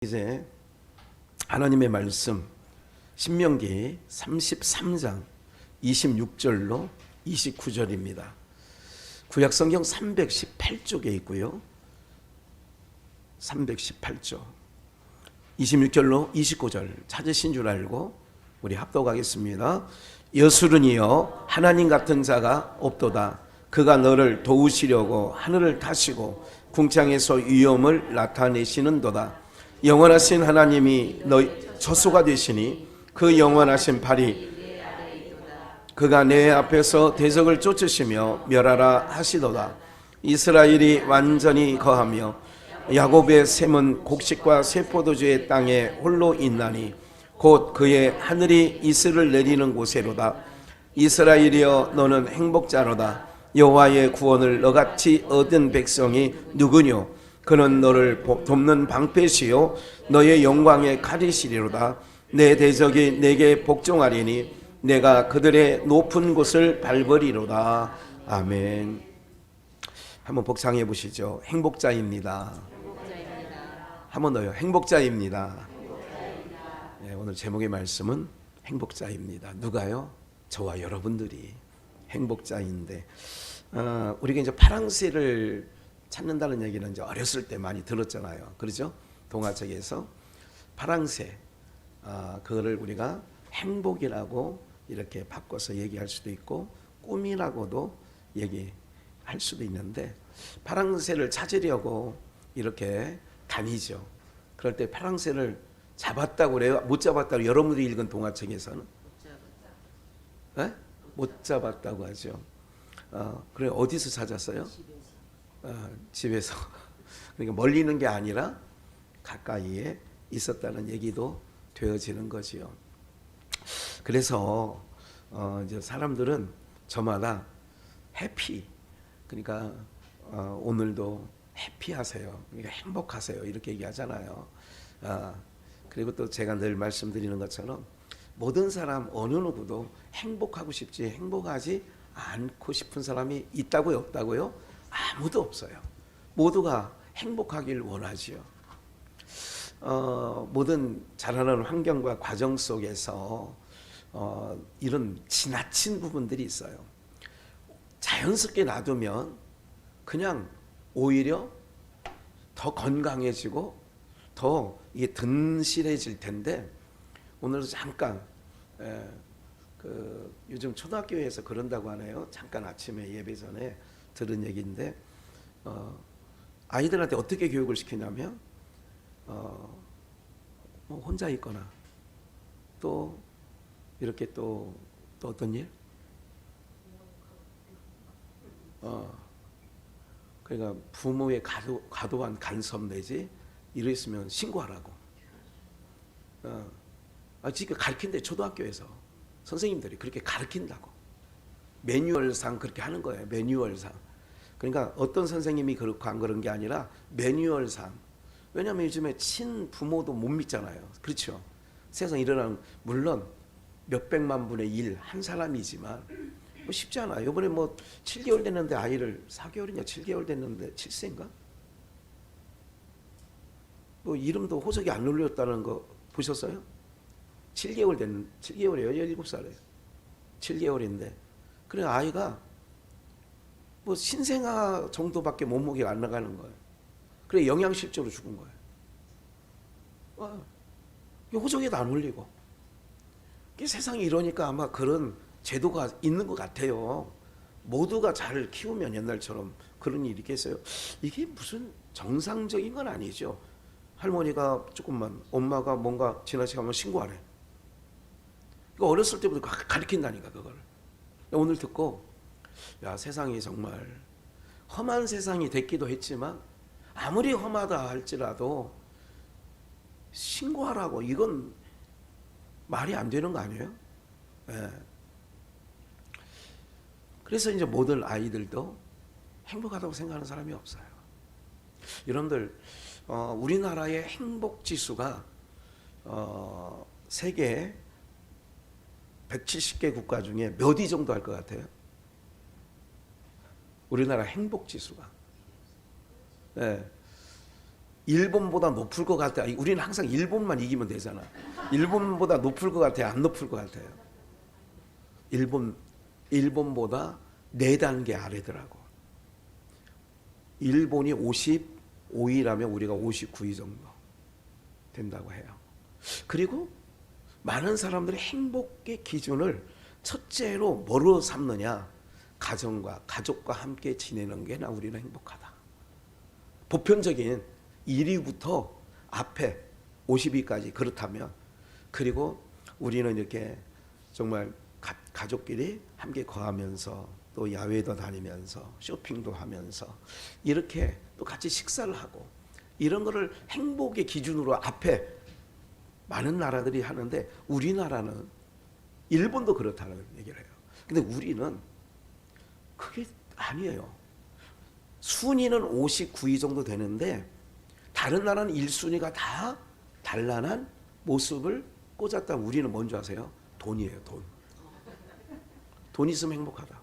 이제 하나님의 말씀 신명기 33장 26절로 29절입니다. 구약성경 318쪽에 있고요. 318쪽 26절로 29절 찾으신 줄 알고 우리 합독하겠습니다. 여수르니여 하나님 같은 자가 없도다. 그가 너를 도우시려고 하늘을 타시고 궁창에서 위엄을 나타내시는도다. 영원하신 하나님이 너희 저수가 되시니 그 영원하신 팔이 그가 내 앞에서 대적을 쫓으시며 멸하라 하시도다. 이스라엘이 완전히 거하며 야곱의 샘은 곡식과 새포도주의 땅에 홀로 있나니 곧 그의 하늘이 이슬을 내리는 곳에로다. 이스라엘이여 너는 행복자로다. 여호와의 구원을 너같이 얻은 백성이 누구뇨? 그는 너를 돕는 방패시요 너의 영광의 칼이시리로다. 내 대적이 내게 복종하리니 내가 그들의 높은 곳을 밟으리로다. 아멘. 한번 복창해 보시죠. 행복자입니다. 한번 더요. 행복자입니다. 네, 오늘 제목의 말씀은 행복자입니다. 누가요? 저와 여러분들이 행복자인데 우리가 이제 파랑새를 찾는다는 얘기는 이제 어렸을 때 많이 들었잖아요. 그렇죠? 동화책에서 파랑새 그거를 우리가 행복이라고 이렇게 바꿔서 얘기할 수도 있고 꿈이라고도 얘기할 수도 있는데 파랑새를 찾으려고 이렇게 다니죠. 그럴 때 파랑새를 잡았다고 그래요? 못 잡았다고 여러분들이 읽은 동화책에서는 못 잡았다고 하죠. 그래 어디서 찾았어요? 집에서. 그러니까 멀리 있는 게 아니라 가까이에 있었다는 얘기도 되어지는 거지요. 그래서 이제 사람들은 저마다 해피, 그러니까 오늘도 해피하세요, 그러니까 행복하세요 이렇게 얘기하잖아요. 그리고 또 제가 늘 말씀드리는 것처럼 모든 사람 어느 누구도 행복하고 싶지 행복하지 않고 싶은 사람이 있다고요, 없다고요? 아무도 없어요. 모두가 행복하길 원하지요. 모든 자라는 환경과 과정 속에서 이런 지나친 부분들이 있어요. 자연스럽게 놔두면 그냥 오히려 더 건강해지고 더 이게 든실해질 텐데 오늘 잠깐 요즘 초등학교에서 그런다고 하네요. 잠깐 아침에 예배 전에 들은 얘기인데 아이들한테 어떻게 교육을 시키냐면 혼자 있거나 또 이렇게 또 어떤 일? 그러니까 부모의 과도한 간섭 내지 이랬으면 신고하라고. 지금 가르친대. 초등학교에서 선생님들이 그렇게 가르친다고. 매뉴얼상 그렇게 하는 거예요. 매뉴얼상. 그러니까 어떤 선생님이 그렇고 안 그런 게 아니라 매뉴얼상. 왜냐하면 요즘에 친부모도 못 믿잖아요. 그렇죠? 세상에 일어나는, 물론 몇백만 분의 1 한 사람이지만 뭐 쉽지 않아요. 이번에 뭐 7개월 됐는데 아이를 4개월이냐 7개월 됐는데 7세인가? 뭐 이름도 호적이 안 눌렸다는 거 보셨어요? 7개월이에요. 17살에 7개월인데 그래 아이가 뭐 신생아 정도밖에 몸무게가 안 나가는 거예요. 그래 영양실조로 죽은 거예요. 호적에도 안 올리고. 세상이 이러니까 아마 그런 제도가 있는 것 같아요. 모두가 잘 키우면 옛날처럼 그런 일이 있겠어요? 이게 무슨 정상적인 건 아니죠. 할머니가 조금만, 엄마가 뭔가 지나치게 신고하래. 이거 어렸을 때부터 가르친다니까 그걸. 오늘 듣고 야 세상이 정말 험한 세상이 됐기도 했지만 아무리 험하다 할지라도 신고하라고, 이건 말이 안 되는 거 아니에요? 네. 그래서 이제 모든 아이들도 행복하다고 생각하는 사람이 없어요. 여러분들 우리나라의 행복 지수가 세계 170개 국가 중에 몇 위 정도 할 것 같아요? 우리나라 행복 지수가. 네. 일본보다 높을 것 같아. 우리는 항상 일본만 이기면 되잖아. 일본보다 높을 것 같아요? 안 높을 것 같아요? 일본보다 4단계 아래더라고. 일본이 55위라면 우리가 59위 정도 된다고 해요. 그리고 많은 사람들이 행복의 기준을 첫째로 뭐로 삼느냐? 가정과 가족과 함께 지내는 게 나 우리는 행복하다. 보편적인 1위부터 앞에 50위까지 그렇다면, 그리고 우리는 이렇게 정말 가족끼리 함께 거하면서 또 야외도 다니면서 쇼핑도 하면서 이렇게 또 같이 식사를 하고 이런 거를 행복의 기준으로 앞에 많은 나라들이 하는데 우리나라는, 일본도 그렇다는 얘기를 해요. 근데 우리는 그게 아니에요. 순위는 59위 정도 되는데 다른 나라는 1순위가 다 단란한 모습을 꽂았다. 우리는 뭔지 아세요? 돈이에요. 돈 있으면 행복하다.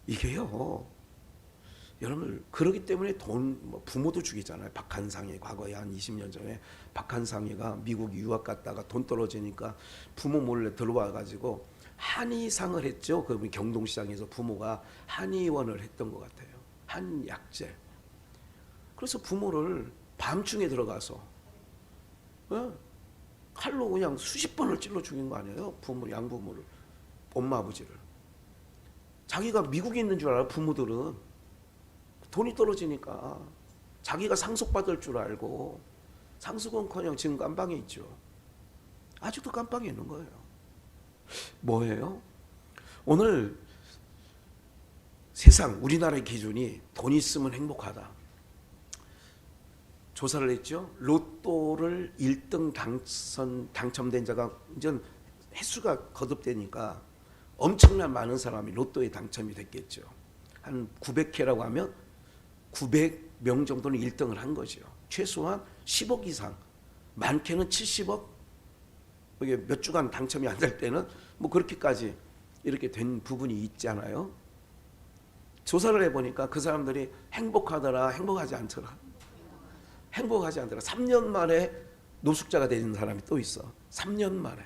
이게요, 여러분, 그러기 때문에 부모도 죽이잖아요. 박한상이 과거에 한 20년 전에 박한상이가 미국 유학 갔다가 돈 떨어지니까 부모 몰래 들어와 가지고 한의상을 했죠. 그 경동시장에서 부모가 한의원을 했던 것 같아요. 한약재. 그래서 부모를 밤중에 들어가서 칼로 그냥 수십 번을 찔러 죽인 거 아니에요? 양부모를, 엄마 아버지를. 자기가 미국에 있는 줄 알아요. 부모들은 돈이 떨어지니까 자기가 상속받을 줄 알고 상속은커녕 지금 깜빵에 있죠. 아직도 깜빵에 있는 거예요. 뭐예요? 오늘 세상 우리나라의 기준이 돈 있으면 행복하다. 조사를 했죠. 로또를 1등 당첨된 자가 이제 횟수가 거듭되니까 엄청난 많은 사람이 로또에 당첨이 됐겠죠. 한 900회라고 하면 900명 정도는 1등을 한 거죠. 최소한 10억 이상, 많게는 70억, 이게 몇 주간 당첨이 안 될 때는 뭐 그렇게까지 이렇게 된 부분이 있잖아요. 조사를 해보니까 그 사람들이 행복하더라, 행복하지 않더라. 행복하지 않더라. 3년 만에 노숙자가 되는 사람이 또 있어. 3년 만에.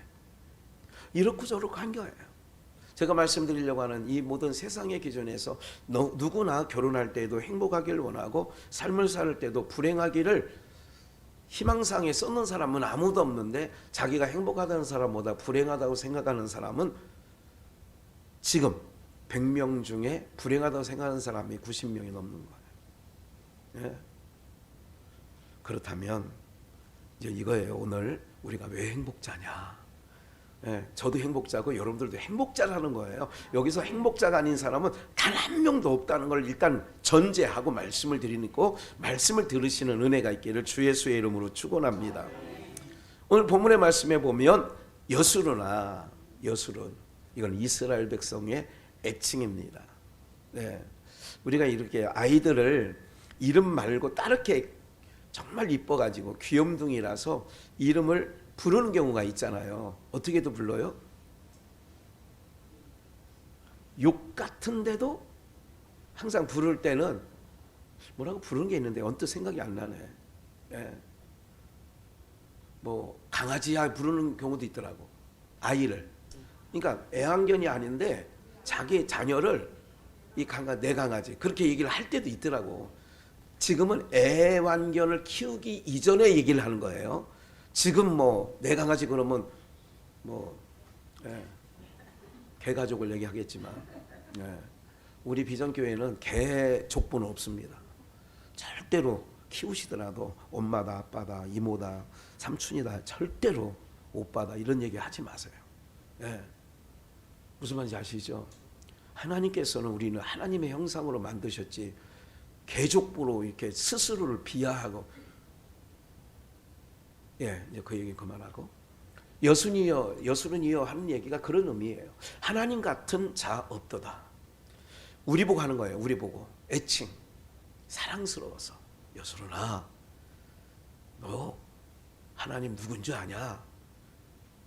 이렇고 저렇고 한 거예요. 제가 말씀드리려고 하는 이 모든 세상의 기준에서 누구나 결혼할 때도 행복하기를 원하고 삶을 살 때도 불행하기를 희망상에 썼는 사람은 아무도 없는데 자기가 행복하다는 사람보다 불행하다고 생각하는 사람은 지금 100명 중에 불행하다고 생각하는 사람이 90명이 넘는 거예요. 예. 그렇다면 이제 이거예요. 오늘 우리가 왜 행복자냐. 예, 저도 행복자고 여러분들도 행복자라는 거예요. 여기서 행복자가 아닌 사람은 단 한 명도 없다는 걸 일단 전제하고 말씀을 드리고 말씀을 들으시는 은혜가 있기를 주 예수의 이름으로 축원합니다. 오늘 본문의 말씀에 보면 여수른, 이건 이스라엘 백성의 애칭입니다. 네, 우리가 이렇게 아이들을 이름 말고 따르게 정말 이뻐가지고 귀염둥이라서 이름을 부르는 경우가 있잖아요. 어떻게도 불러요? 욕 같은데도 항상 부를 때는 뭐라고 부르는 게 있는데 언뜻 생각이 안 나네. 예. 뭐 강아지야 부르는 경우도 있더라고. 아이를. 그러니까 애완견이 아닌데 자기 자녀를 내 강아지 그렇게 얘기를 할 때도 있더라고. 지금은 애완견을 키우기 이전에 얘기를 하는 거예요. 지금 뭐 내 강아지 그러면 개 가족을 얘기하겠지만 우리 비전교회는 개 족보는 없습니다. 절대로 키우시더라도 엄마다, 아빠다, 이모다, 삼촌이다, 절대로 오빠다 이런 얘기 하지 마세요. 무슨 말인지 아시죠? 하나님께서는 우리는 하나님의 형상으로 만드셨지 개족보로 이렇게 스스로를 비하하고 이제 그 얘기 그만하고 여수는이여 하는 얘기가 그런 의미예요. 하나님 같은 자 없도다. 우리 보고 하는 거예요. 우리 보고 애칭 사랑스러워서 여수르나 너 하나님 누군지 아냐?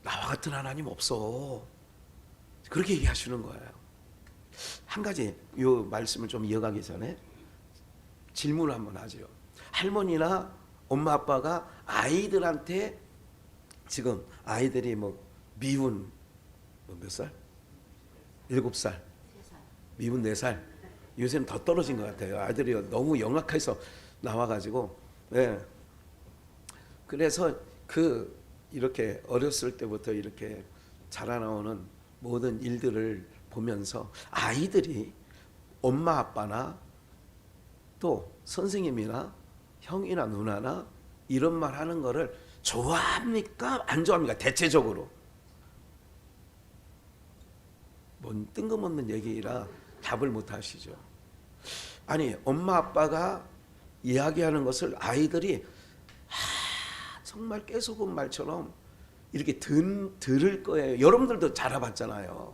나와 같은 하나님 없어. 그렇게 얘기하시는 거예요. 한 가지 이 말씀을 좀 이어가기 전에 질문을 한번 하죠. 할머니나 엄마 아빠가 아이들한테 지금 아이들이 뭐 미운 몇 살? 7살, 미운 4살. 요새는 더 떨어진 것 같아요. 아이들이 너무 영악해서 나와가지고. 네. 그래서 이렇게 어렸을 때부터 이렇게 자라나오는 모든 일들을 보면서 아이들이 엄마 아빠나 또 선생님이나 형이나 누나나 이런 말 하는 거를 좋아합니까? 안 좋아합니까? 대체적으로. 뭔 뜬금없는 얘기라 답을 못 하시죠. 아니, 엄마 아빠가 이야기하는 것을 아이들이 정말 깨소금 말처럼 이렇게 들을 거예요. 여러분들도 자라봤잖아요.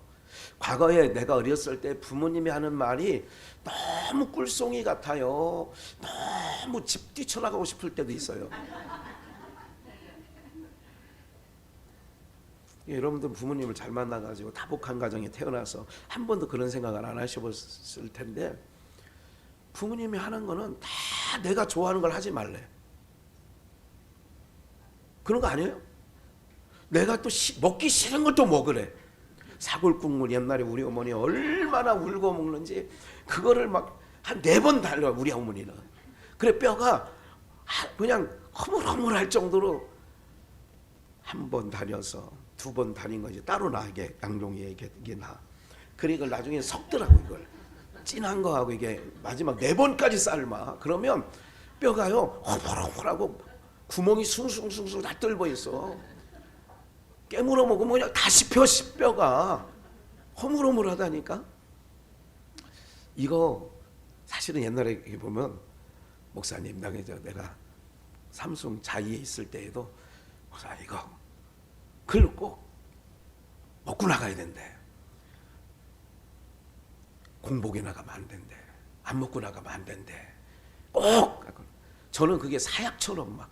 과거에 내가 어렸을 때 부모님이 하는 말이 너무 꿀송이 같아요. 너무 집 뛰쳐나가고 싶을 때도 있어요. 여러분들 부모님을 잘 만나가지고 다복한 가정에 태어나서 한 번도 그런 생각을 안 하셔봤을 텐데, 부모님이 하는 거는 다 내가 좋아하는 걸 하지 말래. 그런 거 아니에요? 내가 또 먹기 싫은 것도 먹으래. 사골국물 옛날에 우리 어머니 얼마나 울고 먹는지 그거를 막 한 4번 달려 우리 어머니는. 그래 뼈가 그냥 허물허물할 정도로 한 번 다녀서 2번 다닌 거 이제 따로 나. 이게 양종이 이게 나. 그래 이걸 나중에 섞더라고. 이걸 진한 거하고 이게 마지막 4번까지 삶아. 그러면 뼈가요 허물허물하고 구멍이 숭숭숭숭 다 뚫려 있어. 깨물어 먹으면 그냥 다 씹혀. 뼈가 허물허물하다니까. 이거 사실은 옛날에 보면 목사님 내가 삼성 자이에 있을 때에도 목사 이거 그걸 꼭 먹고 나가야 된대. 공복에 나가면 안 된대. 안 먹고 나가면 안 된대. 꼭. 저는 그게 사약처럼 막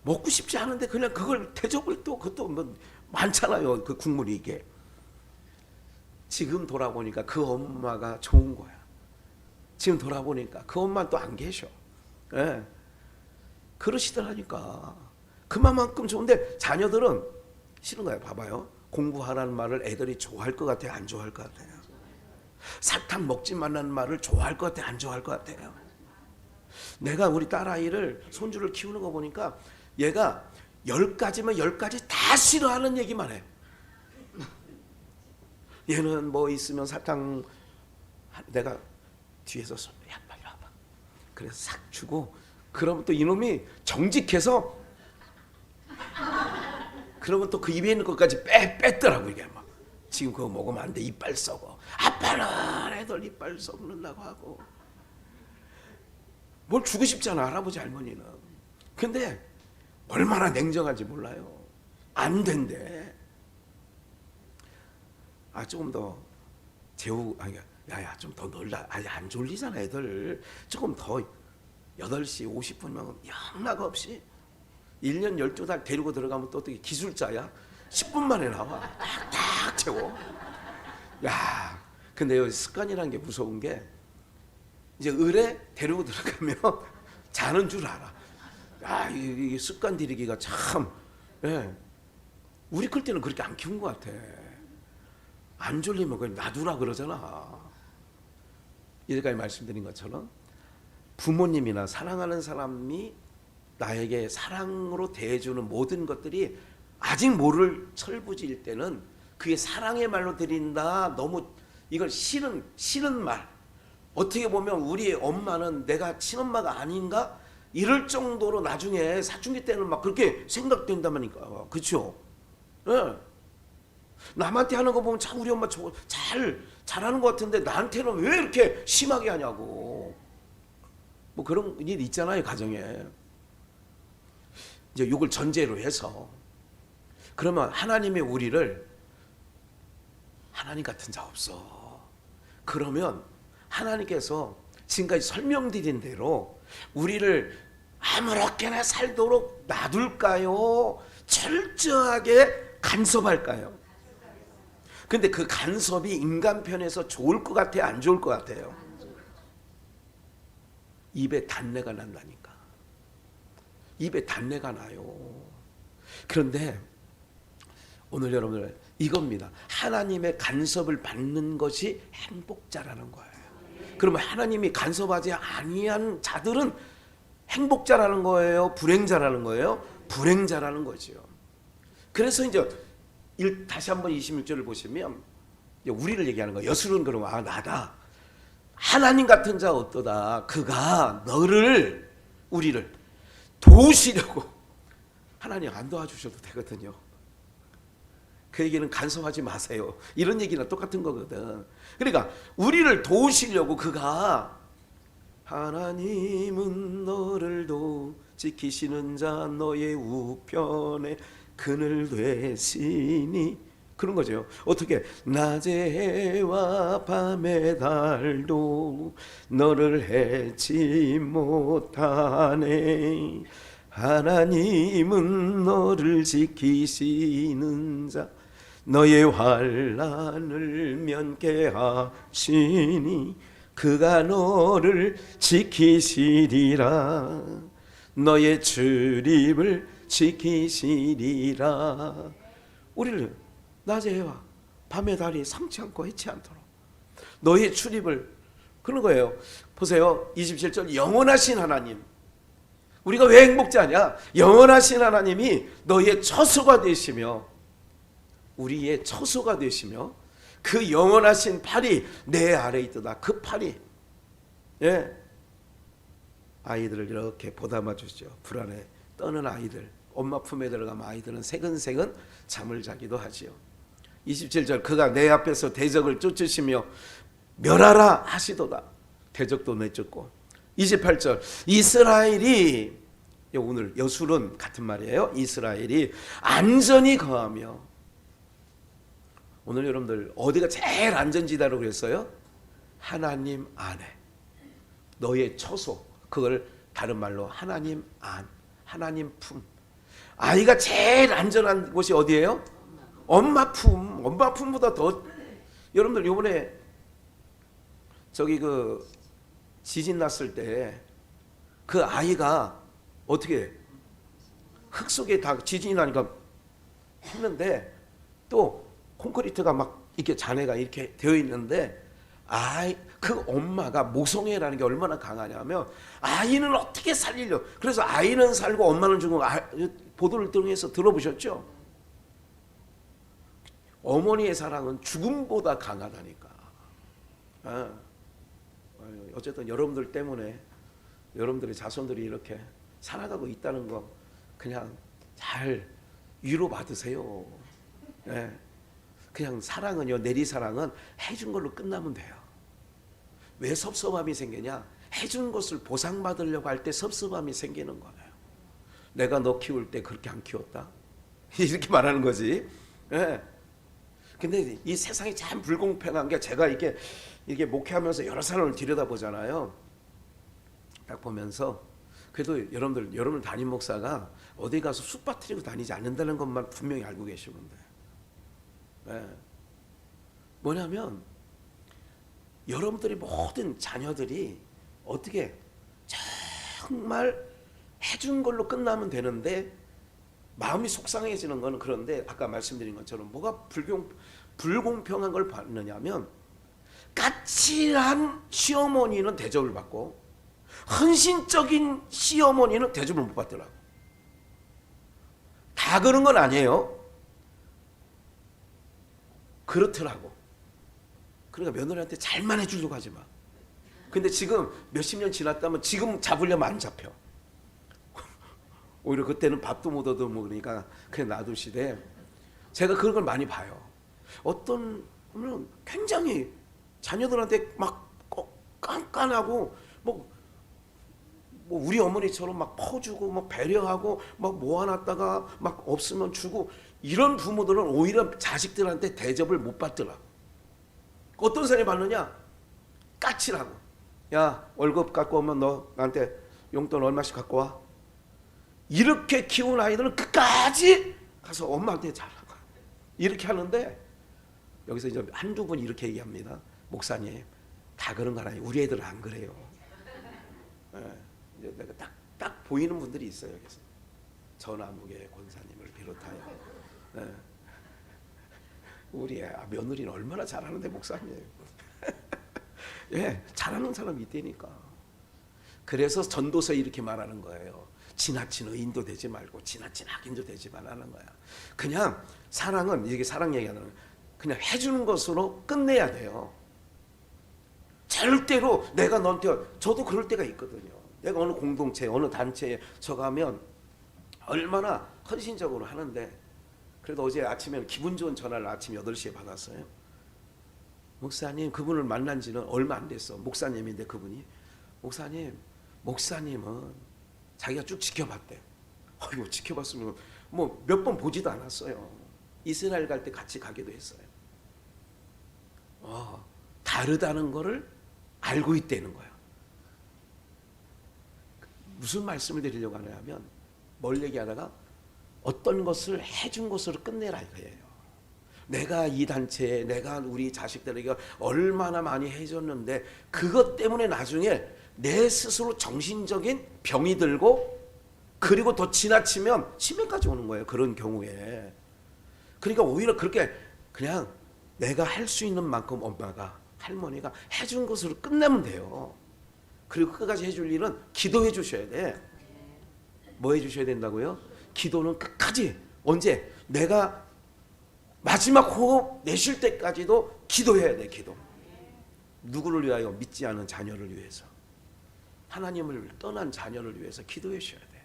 먹고 싶지 않은데 그냥 그걸 대접을 또 그것도 뭐 많잖아요. 그 국물이 이게. 지금 돌아보니까 그 엄마가 좋은 거야. 지금 돌아보니까 그 엄마 또 안 계셔. 예. 그러시더라니까. 그만큼 좋은데 자녀들은 싫은 거야. 봐봐요. 공부하라는 말을 애들이 좋아할 것 같아요? 안 좋아할 것 같아요? 사탕 먹지 말라는 말을 좋아할 것 같아요? 안 좋아할 것 같아요? 내가 우리 딸아이를 손주를 키우는 거 보니까 얘가 10가지면 10가지 다 싫어하는 얘기만 해. 얘는 뭐 있으면 사탕 내가 뒤에서 야 빨리 와봐. 그래서 싹 주고 그러면 또 이놈이 정직해서 그러면 또 그 입에 있는 것까지 뺐더라고. 이게 막 지금 그거 먹으면 안 돼. 이빨 썩어. 아빠는 애들 이빨 썩는다고 하고. 뭘 주고 싶잖아 할아버지 할머니는. 근데 얼마나 냉정한지 몰라요. 안 된대. 조금 더 야야 좀 더 놀라. 안 졸리잖아 애들. 조금 더 8시 50분이면 영락 없이 1년 12달 데리고 들어가면 또 어떻게 기술자야? 10분 만에 나와. 딱 채워. 야, 근데 여기 습관이라는 게 무서운 게 이제 을에 데리고 들어가면 자는 줄 알아. 이게 습관 들이기가 참. 예. 우리 클 때는 그렇게 안 키운 것 같아. 안 졸리면 그냥 놔두라 그러잖아. 이제까지 말씀드린 것처럼 부모님이나 사랑하는 사람이 나에게 사랑으로 대해주는 모든 것들이 아직 모를 철부지일 때는 그게 사랑의 말로 드린다. 너무 이걸 싫은 말. 어떻게 보면 우리 엄마는 내가 친엄마가 아닌가? 이럴 정도로 나중에 사춘기 때는 막 그렇게 생각된다니까. 그렇죠? 네. 남한테 하는 거 보면 참 우리 엄마 잘하는 것 같은데 나한테는 왜 이렇게 심하게 하냐고. 뭐 그런 일 있잖아요 가정에. 이제 이걸 전제로 해서 그러면 하나님의 우리를 하나님 같은 자 없어. 그러면 하나님께서 지금까지 설명드린 대로 우리를 아무렇게나 살도록 놔둘까요? 철저하게 간섭할까요? 근데 그 간섭이 인간 편에서 좋을 것 같아요? 안 좋을 것 같아요? 입에 단내가 난다니까. 입에 단내가 나요. 그런데 오늘 여러분들 이겁니다. 하나님의 간섭을 받는 것이 행복자라는 거예요. 그러면 하나님이 간섭하지 아니한 자들은 행복자라는 거예요? 불행자라는 거예요? 불행자라는 거죠. 그래서 이제 다시 한번 26절을 보시면 우리를 얘기하는 거예요. 여술은 그러면 나다. 하나님 같은 자 어떠다. 그가 너를 우리를 도우시려고. 하나님 안 도와주셔도 되거든요. 그 얘기는 간섭하지 마세요. 이런 얘기랑 똑같은 거거든. 그러니까 우리를 도우시려고 그가 하나님은 너를 지키시는 자 너의 우편에 그늘 되시니 그런 거죠. 어떻게 낮의 해와 밤의 달도 너를 해치 못하네. 하나님은 너를 지키시는 자 너의 환난을 면케하시니 그가 너를 지키시리라. 너의 출입을 지키시리라. 우리를 낮의 해와 밤의 달이 삼지 않고 해치 않도록 너의 출입을 그런 거예요. 보세요. 27절 영원하신 하나님. 우리가 왜 행복자냐? 영원하신 하나님이 너의 처소가 되시며 우리의 처소가 되시며 그 영원하신 팔이 내 아래에 있도다. 그 팔이 아이들을 이렇게 보담아 주죠. 불안해 떠는 아이들, 엄마 품에 들어가면 아이들은 새근새근 잠을 자기도 하지요. 27절 그가 내 앞에서 대적을 쫓으시며 멸하라 하시도다. 대적도 내쫓고. 28절 이스라엘이 오늘 여술은 같은 말이에요. 이스라엘이 안전히 거하며. 오늘 여러분들 어디가 제일 안전지대라고 그랬어요? 하나님 안에. 너의 처소. 그걸 다른 말로 하나님 안, 하나님 품. 아이가 제일 안전한 곳이 어디예요? 엄마 품. 엄마 품보다 더. 여러분들 이번에 저기 그 지진 났을 때 그 아이가 어떻게 흙 속에 다 지진이 나니까 했는데 또 콘크리트가 막 이렇게 잔해가 이렇게 되어 있는데 그 엄마가 모성애라는 게 얼마나 강하냐면 아이는 어떻게 살리려. 그래서 아이는 살고 엄마는 죽고. 보도를 통해서 들어보셨죠? 어머니의 사랑은 죽음보다 강하다니까. 어쨌든 여러분들 때문에 여러분들의 자손들이 이렇게 살아가고 있다는 거 그냥 잘 위로 받으세요. 그냥 사랑은요, 내리사랑은 해준 걸로 끝나면 돼요. 왜 섭섭함이 생기냐? 해준 것을 보상받으려고 할 때 섭섭함이 생기는 거예요. 내가 너 키울 때 그렇게 안 키웠다? 이렇게 말하는 거지. 근데 이 세상이 참 불공평한 게 제가 이렇게 목회하면서 여러 사람을 들여다보잖아요. 딱 보면서 그래도 여러분들 담임 목사가 어디 가서 쑥 빠뜨리고 다니지 않는다는 것만 분명히 알고 계시면 돼요. 뭐냐면 여러분들이 모든 자녀들이 어떻게 정말 해준 걸로 끝나면 되는데 마음이 속상해지는 거는 그런데 아까 말씀드린 것처럼 뭐가 불공평한 걸 받느냐면 까칠한 시어머니는 대접을 받고 헌신적인 시어머니는 대접을 못 받더라고. 다 그런 건 아니에요. 그렇더라고. 그러니까 며느리한테 잘만 해주려고 하지 마. 근데 지금 몇십 년 지났다면 지금 잡으려면 안 잡혀. 오히려 그때는 밥도 못 얻어 먹으니까 그냥 놔두시되 제가 그런 걸 많이 봐요. 어떤 분은 굉장히 자녀들한테 막 깐깐하고 뭐 우리 어머니처럼 막 퍼주고 막 배려하고 막 모아놨다가 막 없으면 주고 이런 부모들은 오히려 자식들한테 대접을 못 받더라. 어떤 사람이 받느냐? 까칠하고. 야, 월급 갖고 오면 너 나한테 용돈 얼마씩 갖고 와. 이렇게 키운 아이들은 끝까지 가서 엄마한테 잘하고 이렇게 하는데 여기서 이제 한두 분 이렇게 얘기합니다. 목사님, 다 그런 건 아니에요. 우리 애들은 안 그래요. 예, 이제 내가 딱 보이는 분들이 있어요. 그래서 전화무게 권사님을 비롯하여 예. 우리 며느리는 얼마나 잘하는데 목사님. 예, 잘하는 사람이 있다니까. 그래서 전도서에 이렇게 말하는 거예요. 지나친 의인도 되지 말고 지나친 악인도 되지 말라는 거야. 그냥 사랑은, 이게 사랑 얘기하는 거야, 그냥 해주는 것으로 끝내야 돼요. 절대로 내가 너한테, 저도 그럴 때가 있거든요. 내가 어느 공동체, 어느 단체에 저가면 얼마나 헌신적으로 하는데, 그래도 어제 아침에 기분 좋은 전화를 아침 8시에 받았어요. 목사님, 그분을 만난 지는 얼마 안 됐어. 목사님인데 그분이, 목사님은 자기가 쭉 지켜봤대. 아이고, 지켜봤으면 뭐 몇 번 보지도 않았어요. 이스라엘 갈 때 같이 가기도 했어요. 다르다는 거를 알고 있다는 거야. 무슨 말씀을 드리려고 하냐면, 뭘 얘기하다가 어떤 것을 해준 것으로 끝내라 이거예요. 내가 이 단체에, 내가 우리 자식들에게 얼마나 많이 해줬는데 그것 때문에 나중에 내 스스로 정신적인 병이 들고, 그리고 더 지나치면 치매까지 오는 거예요. 그런 경우에. 그러니까 오히려 그렇게 그냥 내가 할 수 있는 만큼 엄마가, 할머니가 해준 것으로 끝내면 돼요. 그리고 끝까지 해줄 일은 기도해 주셔야 돼. 뭐 해주셔야 된다고요? 기도는 끝까지, 언제? 내가 마지막 호흡 내쉴 때까지도 기도해야 돼. 기도. 누구를 위하여? 믿지 않은 자녀를 위해서, 하나님을 떠난 자녀를 위해서 기도해 주셔야 돼.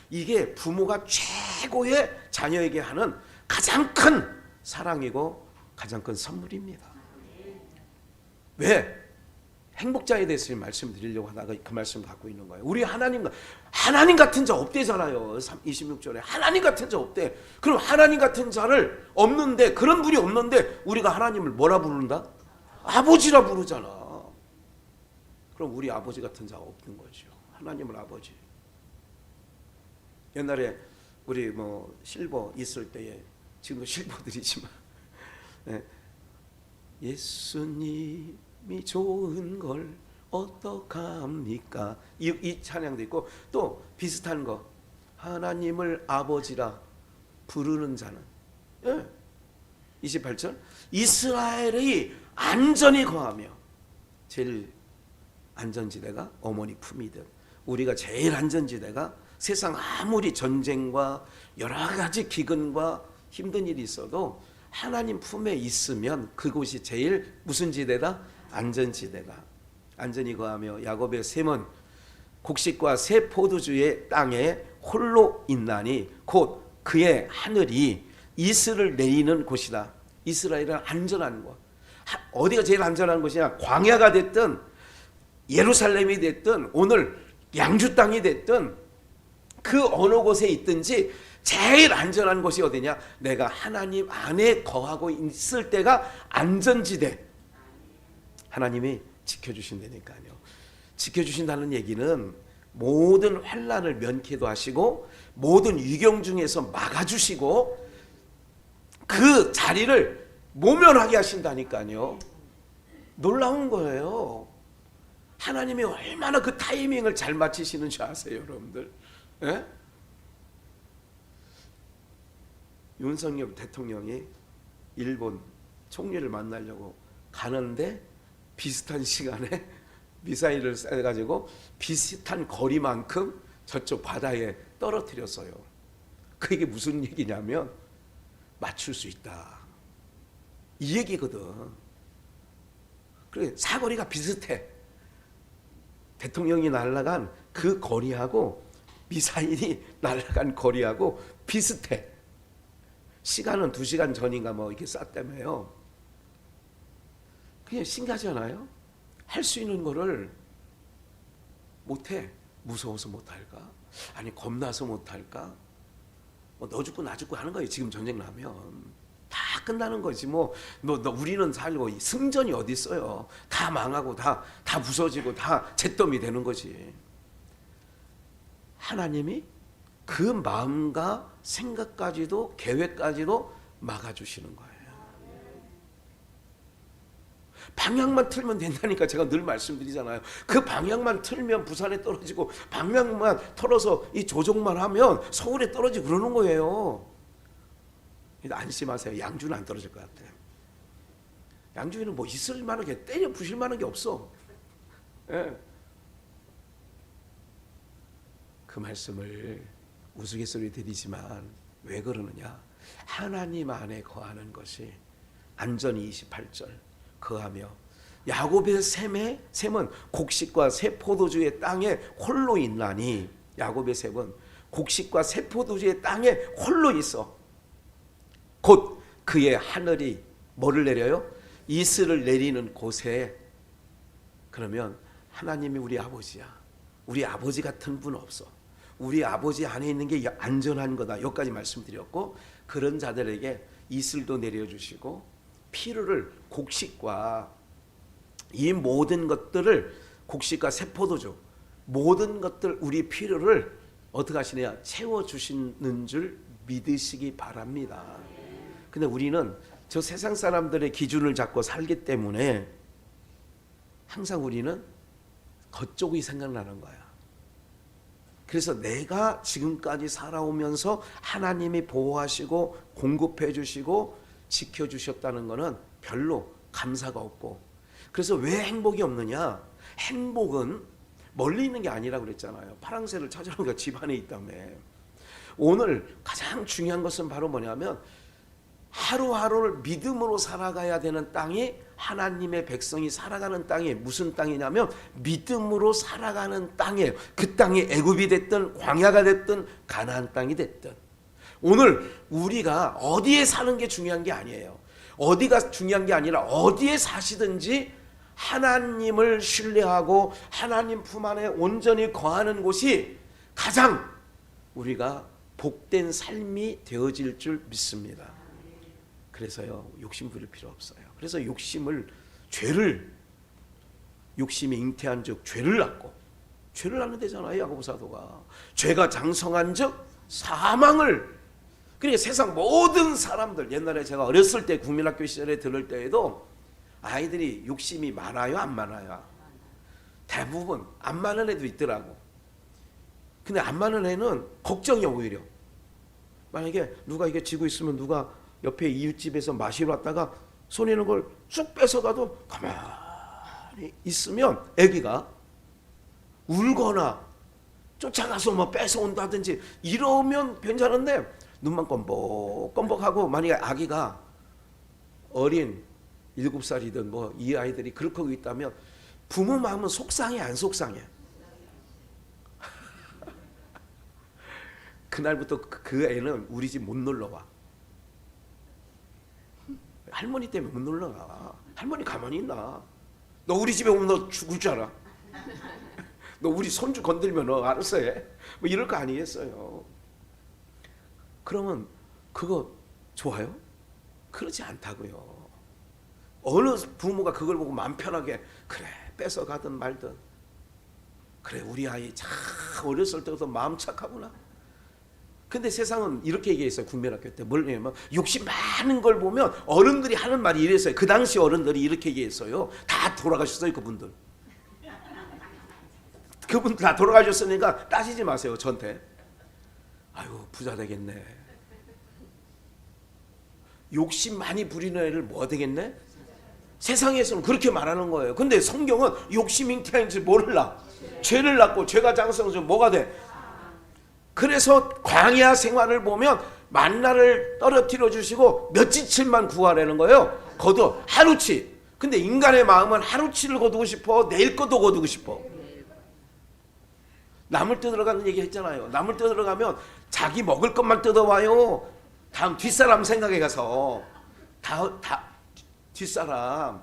이게 부모가 최고의 자녀에게 하는 가장 큰 사랑이고 가장 큰 선물입니다. 왜? 행복자에 대해서 말씀드리려고 하다가 그 말씀 갖고 있는 거예요. 우리 하나님 같은 자 없대잖아요. 26절에 하나님 같은 자 없대. 그럼 하나님 같은 자를 없는데, 그런 분이 없는데 우리가 하나님을 뭐라 부른다? 아버지라 부르잖아. 그럼 우리 아버지 같은 자가 없는 거죠. 하나님을 아버지. 옛날에 우리 뭐 실버 있을 때에, 지금도 실버들이지만, 예수님이 좋은 걸 어떡합니까? 이 찬양도 있고, 또 비슷한 거, 하나님을 아버지라 부르는 자는, 28절, 이스라엘의 안전히 거하며, 제일 안전지대가 어머니 품이든, 우리가 제일 안전지대가 세상 아무리 전쟁과 여러 가지 기근과 힘든 일이 있어도 하나님 품에 있으면 그곳이 제일 무슨 지대다? 안전지대다. 안전히 거하며 야곱의 셈은 곡식과 새 포도주의 땅에 홀로 있나니 곧 그의 하늘이 이슬을 내리는 곳이다. 이스라엘은 안전한 곳. 어디가 제일 안전한 곳이냐? 광야가 됐든 예루살렘이 됐든 오늘 양주 땅이 됐든 그 어느 곳에 있든지 제일 안전한 곳이 어디냐? 내가 하나님 안에 거하고 있을 때가 안전지대. 하나님이 지켜주신다니까요. 지켜주신다는 얘기는 모든 환난을 면케도 하시고 모든 위경 중에서 막아주시고 그 자리를 모면하게 하신다니까요. 놀라운 거예요. 하나님이 얼마나 그 타이밍을 잘 맞추시는 줄 아세요, 여러분들? 예? 윤석열 대통령이 일본 총리를 만나려고 가는데 비슷한 시간에 미사일을 쏴가지고 비슷한 거리만큼 저쪽 바다에 떨어뜨렸어요. 그게 무슨 얘기냐면 맞출 수 있다, 이 얘기거든. 그래, 사거리가 비슷해. 대통령이 날아간 그 거리하고 미사일이 날아간 거리하고 비슷해. 시간은 2시간 전인가 뭐 이렇게 쐈다며요. 그게 신기하잖아요. 할 수 있는 거를 못해. 무서워서 못할까? 아니 겁나서 못할까? 뭐 너 죽고 나 죽고 하는 거예요. 지금 전쟁 나면 다 끝나는 거지. 뭐 우리는 살고 승전이 어디 있어요. 다 망하고 다 부서지고 다 잿더미 되는 거지. 하나님이 그 마음과 생각까지도 계획까지도 막아주시는 거예요. 방향만 틀면 된다니까 제가 늘 말씀드리잖아요. 그 방향만 틀면 부산에 떨어지고 방향만 털어서 이 조종만 하면 서울에 떨어지고 그러는 거예요. 안심하세요. 양주는 안 떨어질 것 같아요. 양주에는 뭐 있을 만한 게 때려 부실 만한 게 없어. 예. 그 말씀을 우스갯소리 드리지만 왜 그러느냐? 하나님 안에 거하는 것이 안전히 28절 거하며 야곱의 셈은 곡식과 새 포도주의 땅에 홀로 있나니 야곱의 셈은 곡식과 새 포도주의 땅에 홀로 있어. 곧 그의 하늘이 뭐를 내려요? 이슬을 내리는 곳에. 그러면 하나님이 우리 아버지야. 우리 아버지 같은 분 없어. 우리 아버지 안에 있는 게 안전한 거다. 여기까지 말씀드렸고, 그런 자들에게 이슬도 내려주시고 피로를 곡식과 이 모든 것들을 곡식과 세포도주 모든 것들 우리 필요를 어떻게 하시냐 채워주시는 줄 믿으시기 바랍니다. 근데 우리는 저 세상 사람들의 기준을 잡고 살기 때문에 항상 우리는 겉쪽이 생각나는 거야. 그래서 내가 지금까지 살아오면서 하나님이 보호하시고 공급해 주시고 지켜주셨다는 것은 별로 감사가 없고, 그래서 왜 행복이 없느냐? 행복은 멀리 있는 게 아니라고 그랬잖아요. 파랑새를 찾아오니까 집 안에 있다며. 오늘 가장 중요한 것은 바로 뭐냐면 하루하루를 믿음으로 살아가야 되는 땅이, 하나님의 백성이 살아가는 땅이 무슨 땅이냐면 믿음으로 살아가는 땅이에요. 그 땅이 애굽이 됐든 광야가 됐든 가나안 땅이 됐든 오늘 우리가 어디에 사는 게 중요한 게 아니에요. 어디가 중요한 게 아니라 어디에 사시든지 하나님을 신뢰하고 하나님 품 안에 온전히 거하는 곳이 가장 우리가 복된 삶이 되어질 줄 믿습니다. 그래서요, 욕심 부릴 필요 없어요. 그래서 욕심이 잉태한 즉 죄를 낳고, 죄를 낳는 데잖아요. 야고보 사도가 죄가 장성한 즉 사망을. 그러니까 세상 모든 사람들, 옛날에 제가 어렸을 때 국민학교 시절에 들을 때에도 아이들이 욕심이 많아요, 안 많아요? 대부분 안 많은 애도 있더라고. 근데 안 많은 애는 걱정이 오히려. 만약에 누가 이게 지고 있으면 누가 옆에 이웃집에서 마시러 왔다가 손에 있는 걸 쑥 뺏어가도 가만히 있으면 애기가 울거나 쫓아가서 뭐 뺏어온다든지 이러면 괜찮은데, 눈만 껌뻑껌뻑하고 만약에 아기가 어린 7살이든 뭐 이 아이들이 그렇게 하고 있다면 부모 마음은 속상해, 안 속상해? 그날부터 그 애는 우리 집 못 놀러 와. 할머니 때문에 못 놀러 와. 할머니 가만히 있나? 너 우리 집에 오면 너 죽을 줄 알아? 너 우리 손주 건들면 너 알아서 해? 뭐 이럴 거 아니겠어요? 그러면 그거 좋아요? 그렇지 않다고요. 어느 부모가 그걸 보고 마음 편하게 그래 뺏어가든 말든, 그래 우리 아이 참 어렸을 때부터 마음 착하구나. 근데 세상은 이렇게 얘기했어요. 국민학교 때 뭘 얘기하면 욕심 많은 걸 보면 어른들이 하는 말이 이랬어요. 그 당시 어른들이 이렇게 얘기했어요. 다 돌아가셨어요. 그분들 다 돌아가셨으니까 따지지 마세요. 저한테. 아유 부자 되겠네. 욕심 많이 부리는 애를 뭐 되겠네? 세상에서는 그렇게 말하는 거예요. 근데 성경은 욕심 잉태한지 몰라. 죄를 낳고 죄가 장성해서 뭐가 돼? 그래서 광야 생활을 보면 만나를 떨어뜨려 주시고 며칠만 구하라는 거예요. 거둬 하루치. 근데 인간의 마음은 하루치를 거두고 싶어, 내일 것도 거두고 싶어. 나물 뜯으러 가는 얘기 했잖아요. 나물 뜯으러 가면 자기 먹을 것만 뜯어와요. 다음 뒷사람 생각해 가서 뒷사람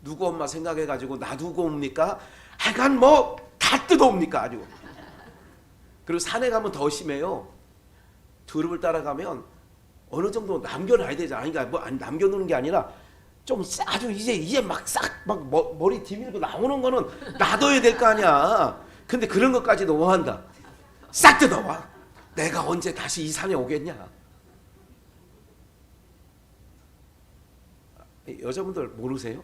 누구 엄마 생각해 가지고 놔두고 옵니까? 하여간 뭐 다 뜯어옵니까 아주. 그리고 산에 가면 더 심해요. 두릅을 따라가면 어느 정도 남겨놔야 되잖아. 그러니까 뭐 남겨놓는 게 아니라 좀 아주 이제 막 싹 막 머리 뒤밀고 나오는 거는 놔둬야 될 거 아니야. 근데 그런 것까지도 뭐 한다? 싹 뜯어와. 내가 언제 다시 이 산에 오겠냐? 여자분들 모르세요?